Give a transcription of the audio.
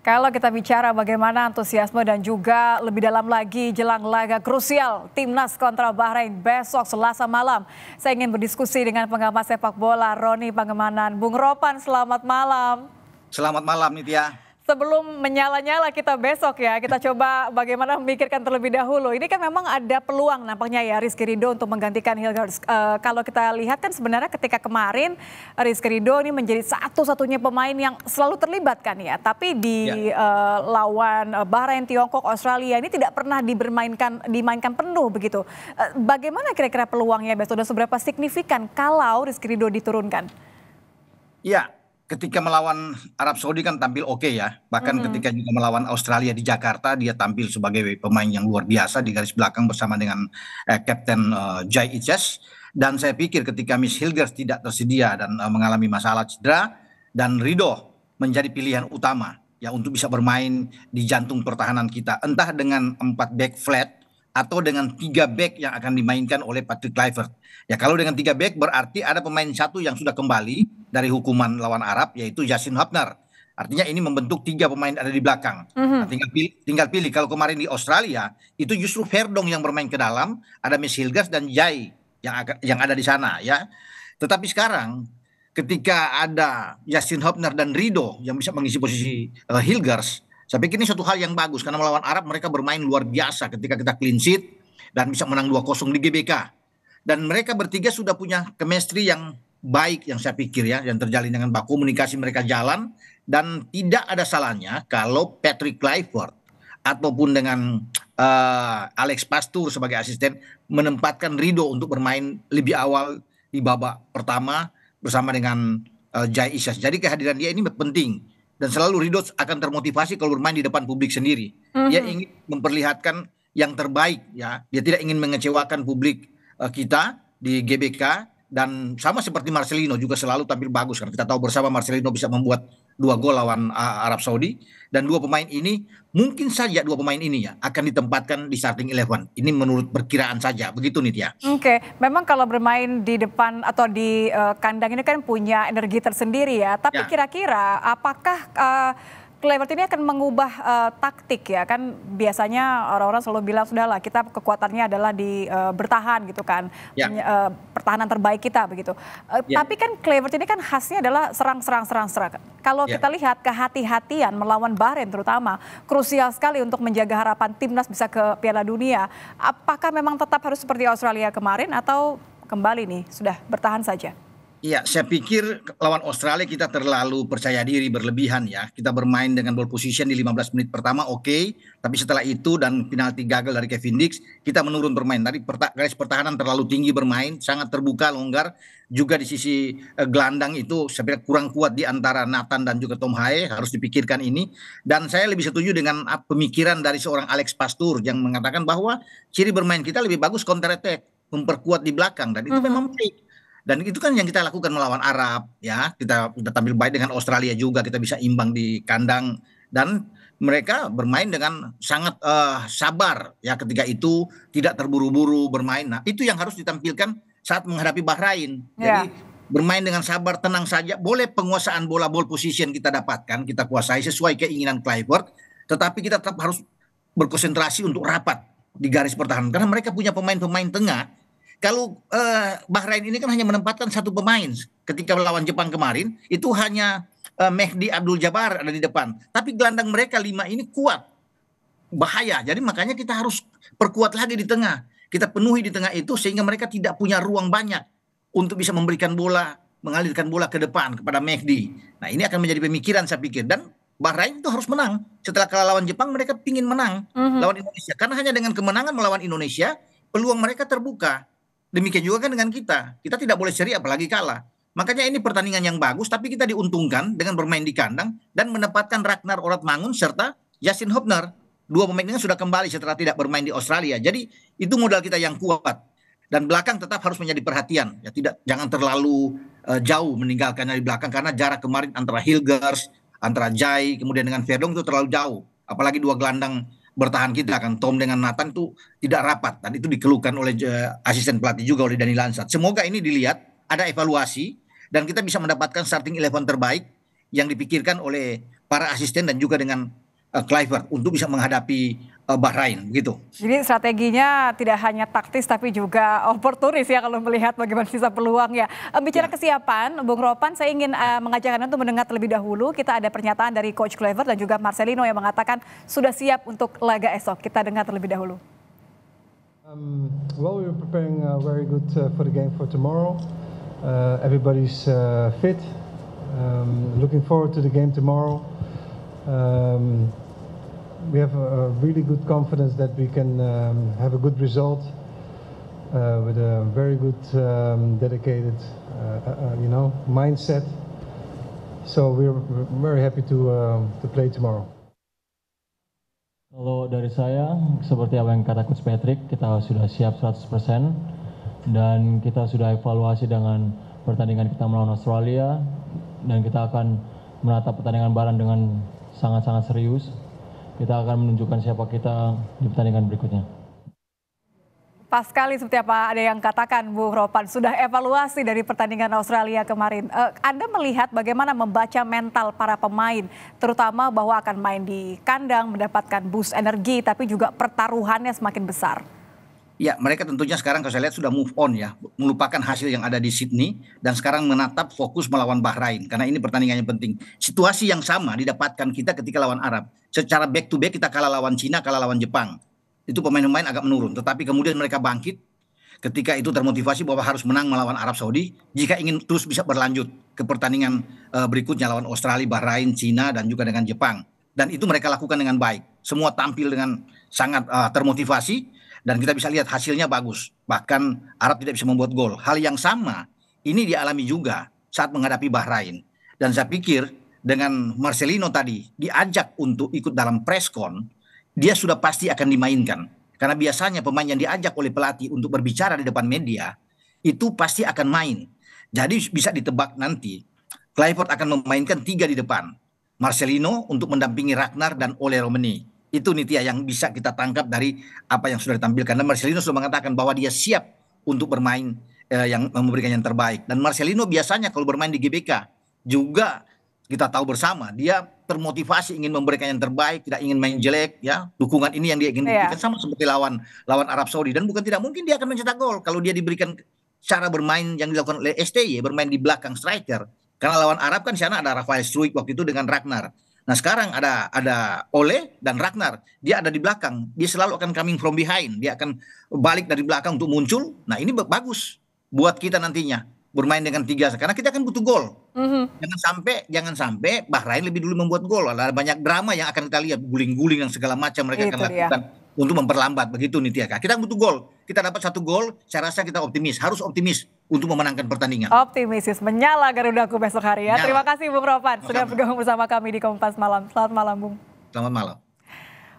Kalau kita bicara bagaimana antusiasme dan juga lebih dalam lagi jelang laga krusial Timnas kontra Bahrain besok Selasa malam. Saya ingin berdiskusi dengan pengamat sepak bola Roni Pangemanan. Bung Ropan, selamat malam. Selamat malam Nitya. Sebelum menyala-nyala kita besok ya, kita coba bagaimana memikirkan terlebih dahulu. Ini kan memang ada peluang nampaknya ya Rizky Ridho untuk menggantikan Hilgers. Kalau kita lihat kan sebenarnya ketika kemarin Rizky Ridho ini menjadi satu-satunya pemain yang selalu terlibat kan ya. Tapi di lawan Bahrain, Tiongkok, Australia ini tidak pernah dimainkan penuh begitu. Bagaimana kira-kira peluangnya besok dan seberapa signifikan kalau Rizky Ridho diturunkan? Ya. Ketika melawan Arab Saudi kan tampil oke ya. Bahkan ketika juga melawan Australia di Jakarta dia tampil sebagai pemain yang luar biasa di garis belakang bersama dengan Kapten Jai Ices. Dan saya pikir ketika Miss Hilgers tidak tersedia dan mengalami masalah cedera, dan Ridho menjadi pilihan utama ya untuk bisa bermain di jantung pertahanan kita. Entah dengan 4 back flat atau dengan 3 back yang akan dimainkan oleh Patrick Kluivert. Ya kalau dengan 3 back berarti ada pemain satu yang sudah kembali dari hukuman lawan Arab yaitu Yasin Hopner. Artinya ini membentuk 3 pemain ada di belakang. Nah, tinggal pilih kalau kemarin di Australia itu justru Verdong yang bermain ke dalam, ada Miss Hilgers dan Jai yang ada di sana ya. Tetapi sekarang ketika ada Yasin Hopner dan Ridho yang bisa mengisi posisi Hilgers, saya pikir ini suatu hal yang bagus karena melawan Arab mereka bermain luar biasa ketika kita clean sheet dan bisa menang 2-0 di GBK. Dan mereka bertiga sudah punya chemistry yang baik yang saya pikir ya, yang terjalin dengan baik, komunikasi mereka jalan, dan tidak ada salahnya kalau Patrick Kluivert ataupun dengan Alex Pastoor sebagai asisten menempatkan Ridho untuk bermain lebih awal di babak pertama bersama dengan Jai Ices. Jadi kehadiran dia ini penting dan selalu Ridho akan termotivasi kalau bermain di depan publik sendiri. Dia ingin memperlihatkan yang terbaik ya, dia tidak ingin mengecewakan publik kita di GBK. Dan sama seperti Marcelino juga selalu tampil bagus kan. Kita tahu bersama Marcelino bisa membuat 2 gol lawan Arab Saudi. Dan 2 pemain ini mungkin saja 2 pemain ini ya akan ditempatkan di starting 11. Ini menurut perkiraan saja. Begitu Nitya. Oke, memang kalau bermain di depan atau di kandang ini kan punya energi tersendiri ya. Tapi kira-kira apakah Kluivert ini akan mengubah taktik ya, kan biasanya orang-orang selalu bilang sudahlah kita kekuatannya adalah di bertahan gitu kan, pertahanan terbaik kita begitu. Tapi kan Kluivert ini kan khasnya adalah serang. Kalau kita lihat kehati-hatian melawan Bahrain terutama krusial sekali untuk menjaga harapan timnas bisa ke Piala Dunia. Apakah memang tetap harus seperti Australia kemarin atau kembali nih sudah bertahan saja? Iya, saya pikir lawan Australia kita terlalu percaya diri berlebihan ya. Kita bermain dengan ball position di 15 menit pertama oke, tapi setelah itu dan penalti gagal dari Kevin Dix, kita menurun bermain. Tadi garis pertahanan terlalu tinggi bermain, sangat terbuka, longgar. Juga di sisi gelandang itu saya pikir kurang kuat di antara Nathan dan juga Tom Haye, harus dipikirkan ini. Dan saya lebih setuju dengan pemikiran dari seorang Alex Pastoor yang mengatakan bahwa ciri bermain kita lebih bagus counter attack, memperkuat di belakang, dan itu memang baik. Dan itu kan yang kita lakukan melawan Arab ya, kita tampil baik dengan Australia juga, kita bisa imbang di kandang dan mereka bermain dengan sangat sabar ya, ketika itu tidak terburu-buru bermain. Nah itu yang harus ditampilkan saat menghadapi Bahrain. Jadi bermain dengan sabar, tenang saja. Boleh penguasaan bola ball position kita dapatkan, kita kuasai sesuai keinginan Kluivert, tetapi kita tetap harus berkonsentrasi untuk rapat di garis pertahanan karena mereka punya pemain-pemain tengah. Kalau Bahrain ini kan hanya menempatkan 1 pemain. Ketika melawan Jepang kemarin, itu hanya Mehdi Abdul Jabbar ada di depan. Tapi gelandang mereka 5 ini kuat. Bahaya. Jadi makanya kita harus perkuat lagi di tengah. Kita penuhi di tengah itu sehingga mereka tidak punya ruang banyak untuk bisa memberikan bola, mengalirkan bola ke depan kepada Mehdi. Nah ini akan menjadi pemikiran saya pikir. Dan Bahrain itu harus menang. Setelah kalah lawan Jepang, mereka ingin menang lawan Indonesia. Karena hanya dengan kemenangan melawan Indonesia, peluang mereka terbuka. Demikian juga kan dengan kita. Kita tidak boleh seri apalagi kalah. Makanya ini pertandingan yang bagus, tapi kita diuntungkan dengan bermain di kandang dan menempatkan Ragnar Oratmangun serta Yasin Hopner. 2 pemain ini sudah kembali setelah tidak bermain di Australia. Jadi itu modal kita yang kuat. Dan belakang tetap harus menjadi perhatian. Ya jangan terlalu jauh meninggalkannya di belakang karena jarak kemarin antara Hilgers, antara Jai, kemudian dengan Verdong itu terlalu jauh. Apalagi 2 gelandang bertahan kita kan, Tom dengan Nathan itu tidak rapat dan itu dikeluhkan oleh asisten pelatih juga oleh Dani Lansat. Semoga ini dilihat ada evaluasi dan kita bisa mendapatkan starting 11 terbaik yang dipikirkan oleh para asisten dan juga dengan Kluivert untuk bisa menghadapi Bahrain gitu. Jadi strateginya tidak hanya taktis tapi juga oportunis ya kalau melihat bagaimana sisa peluang ya. Bicara kesiapan, Bung Ropan, saya ingin mengajak Anda untuk mendengar terlebih dahulu. Kita ada pernyataan dari Coach Kluivert dan juga Marcelino yang mengatakan sudah siap untuk laga esok. Kita dengar terlebih dahulu. Well, we're preparing very good for the game for tomorrow. Everybody's fit. Looking forward to the game tomorrow. We have a really good confidence that we can have a good result with a very good, dedicated, mindset. So we're very happy to play tomorrow. Kalau dari saya, seperti apa yang kata Coach Patrick, kita sudah siap 100% dan kita sudah evaluasi dengan pertandingan kita melawan Australia dan kita akan menatap pertandingan Bahrain dengan sangat-sangat serius. Kita akan menunjukkan siapa kita di pertandingan berikutnya. Pas sekali seperti apa ada yang katakan Bung Ropan, sudah evaluasi dari pertandingan Australia kemarin. Anda melihat bagaimana membaca mental para pemain, terutama bahwa akan main di kandang, mendapatkan boost energi, tapi juga pertaruhannya semakin besar. Ya, mereka tentunya sekarang kalau saya lihat sudah move on ya, melupakan hasil yang ada di Sydney dan sekarang menatap fokus melawan Bahrain karena ini pertandingannya penting. Situasi yang sama didapatkan kita ketika lawan Arab. Secara back to back kita kalah lawan Cina, kalah lawan Jepang. Itu pemain-pemain agak menurun, tetapi kemudian mereka bangkit ketika itu termotivasi bahwa harus menang melawan Arab Saudi jika ingin terus bisa berlanjut ke pertandingan berikutnya lawan Australia, Bahrain, Cina dan juga dengan Jepang. Dan itu mereka lakukan dengan baik. Semua tampil dengan sangat termotivasi. Dan kita bisa lihat hasilnya bagus. Bahkan Arab tidak bisa membuat gol. Hal yang sama ini dialami juga saat menghadapi Bahrain. Dan saya pikir dengan Marcelino tadi diajak untuk ikut dalam preskon, dia sudah pasti akan dimainkan. Karena biasanya pemain yang diajak oleh pelatih untuk berbicara di depan media, itu pasti akan main. Jadi bisa ditebak nanti, Kluivert akan memainkan 3 di depan. Marcelino untuk mendampingi Ragnar dan Ole Romani. Itu Nitya yang bisa kita tangkap dari apa yang sudah ditampilkan. Dan Marcelino sudah mengatakan bahwa dia siap untuk bermain yang memberikan yang terbaik. Dan Marcelino biasanya kalau bermain di GBK juga kita tahu bersama dia termotivasi ingin memberikan yang terbaik, tidak ingin main jelek ya. Dukungan ini yang dia ingin buktikan sama seperti lawan Arab Saudi dan bukan tidak mungkin dia akan mencetak gol kalau dia diberikan cara bermain yang dilakukan oleh STY, bermain di belakang striker. Karena lawan Arab kan sana ada Rafael Struijk waktu itu dengan Ragnar. Nah sekarang ada Ole dan Ragnar, dia ada di belakang, dia selalu akan coming from behind, dia akan balik dari belakang untuk muncul. Nah ini bagus buat kita nantinya bermain dengan 3 karena kita akan butuh gol. Jangan sampai Bahrain lebih dulu membuat gol. Ada banyak drama yang akan kita lihat, guling-guling dan segala macam mereka akan lakukan untuk memperlambat begitu Nitya. Kita butuh gol. Kita dapat 1 gol, saya rasa kita optimis, harus optimis untuk memenangkan pertandingan. Optimis, menyala Garudaku besok hari ya. Terima kasih Bung Ropan sudah bergabung bersama kami di Kompas Malam. Selamat malam Bung. Selamat malam.